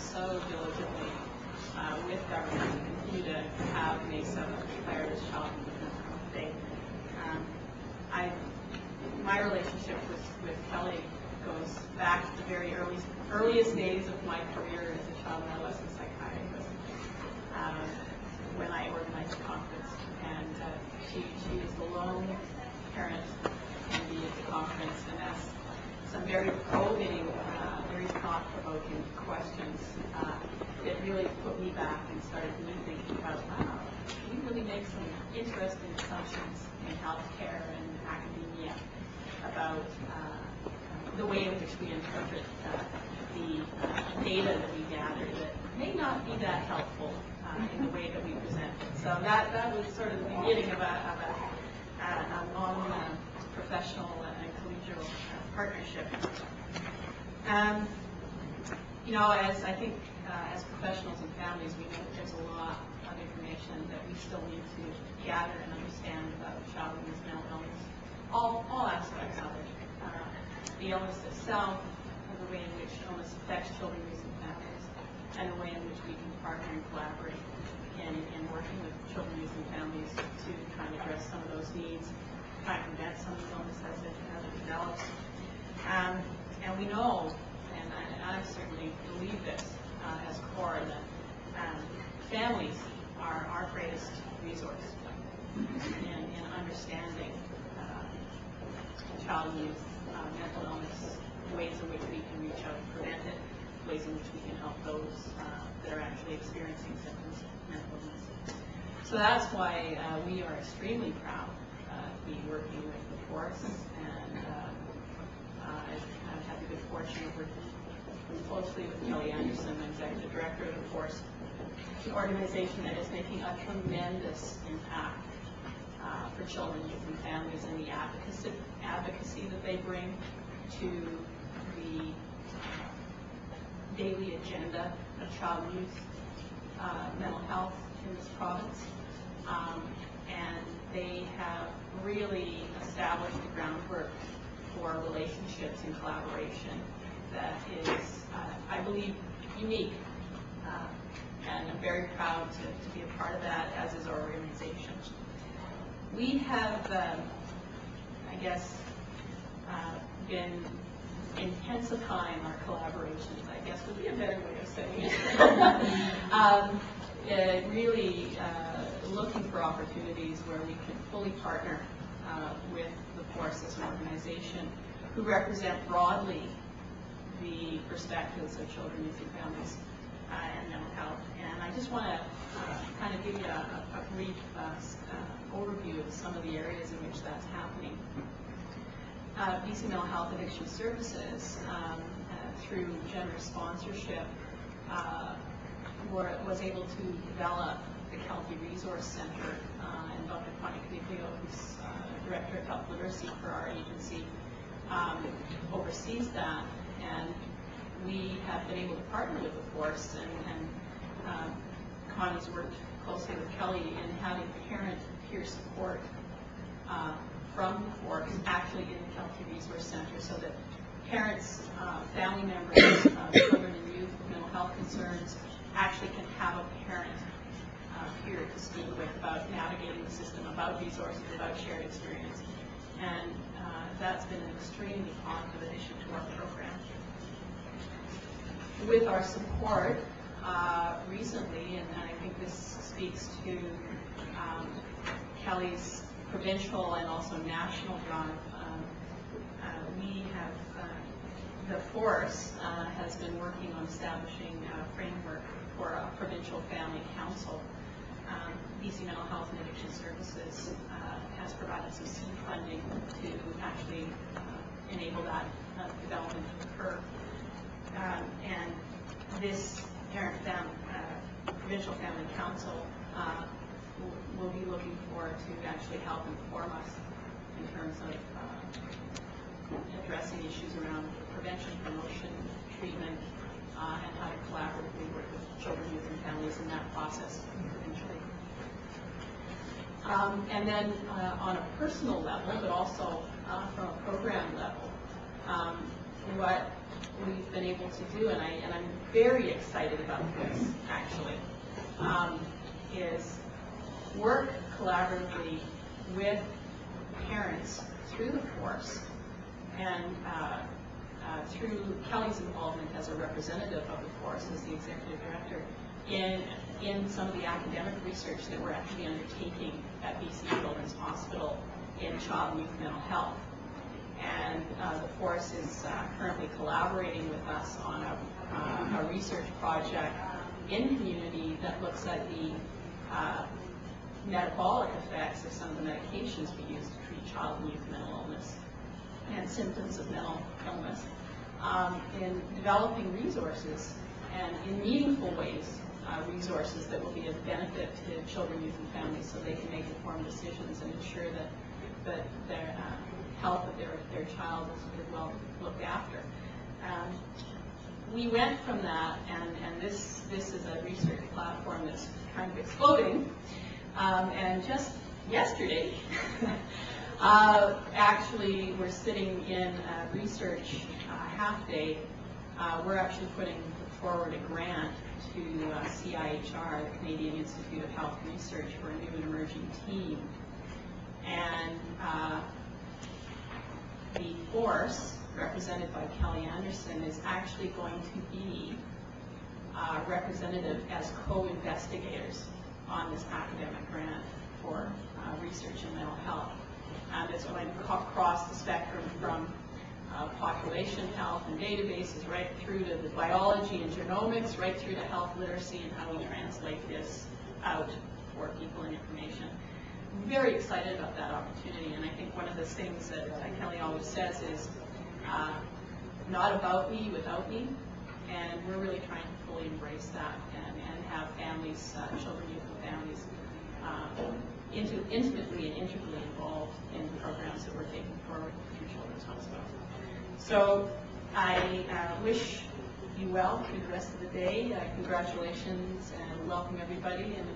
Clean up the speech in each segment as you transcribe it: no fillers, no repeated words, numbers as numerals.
so diligently with government and continue to have MESA declared as Child and Youth Mental Health Day. My relationship with Kelly goes back to the very earliest days of my career as a child and adolescent psychiatrist, when I organized a conference, and she was the lone parent attendee at the conference and asked some very probing, very thought-provoking questions that really put me back and started me thinking about, wow, we really make some interesting assumptions in healthcare and academia about the way in which we interpret the data that we gather that may not be that helpful in the way that we present it. So that was sort of the beginning of a long professional and collegial partnership. You know, as I think as professionals and families, we know that there's a lot of information that we still need to gather and understand about child and youth mental illness, all aspects of it. The illness itself, the way in which illness affects children, youth, and families, and the way in which we can partner and collaborate in working with children, youth, and families to try and address some of those needs, try and prevent some of the illness as it develops. And we know, and I certainly believe this as core, that families are our greatest resource in understanding child and youth mental illness, ways in which we can reach out and prevent it, ways in which we can help those that are actually experiencing symptoms of mental illness. So that's why we are extremely proud to be working with the F.O.R.C.E, and I've had the good fortune of working closely with Kelly Anderson, Executive Director of the F.O.R.C.E, an organization that is making a tremendous impact for children, youth, and families, and the advocacy that they bring to the daily agenda of child and youth mental health in this province. And they have really established the groundwork for relationships and collaboration that is, I believe, unique. And I'm very proud to be a part of that, as is our organization. We have, I guess, been intensifying our collaborations, I guess would be a better way of saying it. Really looking for opportunities where we can fully partner with the F.O.R.C.E as an organization who represent broadly the perspectives of children, youth, and families and mental health. And I just want to kind of give you a brief overview of some of the areas in which that's happening. BC Mental Health Addiction Services, through generous sponsorship, was able to develop the Healthy Resource Center, and Dr. Connie Caniglio, who's Director of Health Literacy for our agency, oversees that. And we have been able to partner with the F.O.R.C.E, and Connie's worked closely with Kelly in having parent peer support from the F.O.R.C.E actually in the Healthy Resource Center, so that parents, family members of children and youth with mental health concerns actually can have a parent peer to speak with about navigating the system, about resources, about shared experience. And that's been an extremely positive addition to our program. With our support recently, and I think this speaks to Kelly's provincial and also national drive, we have, the F.O.R.C.E has been working on establishing a framework for a provincial family council. BC Mental Health and Addiction Services has provided some seed funding to actually enable that development to occur. And this provincial family council will be looking forward to actually help inform us in terms of addressing issues around prevention, promotion, treatment, and how to collaboratively work with children, youth, and families in that process provincially. And then on a personal level, but also from a program level, what we've been able to do, and I'm very excited about this actually, is work collaboratively with parents through the F.O.R.C.E and through Kelly's involvement as a representative of the F.O.R.C.E as the executive director in some of the academic research that we're actually undertaking at BC Children's Hospital in child and youth mental health. And the F.O.R.C.E is currently collaborating with us on a research project in community that looks at the metabolic effects of some of the medications we use to treat child and youth mental illness and symptoms of mental illness, in developing resources and in meaningful ways, resources that will be of benefit to children, youth, and families so they can make informed decisions and ensure that their health of their child is well looked after. We went from that, and this is a research platform that's kind of exploding, and just yesterday, actually we're sitting in a research half day. We're actually putting forward a grant to CIHR, the Canadian Institute of Health Research, for a new and emerging team. And the F.O.R.C.E, represented by Kelly Anderson, is actually going to be representative as co-investigators on this academic grant for research in mental health. And it's going to cross the spectrum from population health and databases right through to the biology and genomics, right through to health literacy and how we translate this out for people and information. I'm very excited about that opportunity, and I think one of the things that Kelly always says is not about me without me, and we're really trying to fully embrace that and have families, children, youth, and families intimately and integrally involved in the programs that we're taking forward through Children's Hospital. So I wish you well through the rest of the day. Congratulations and welcome everybody, and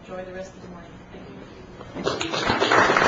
enjoy the rest of the morning. Thank you.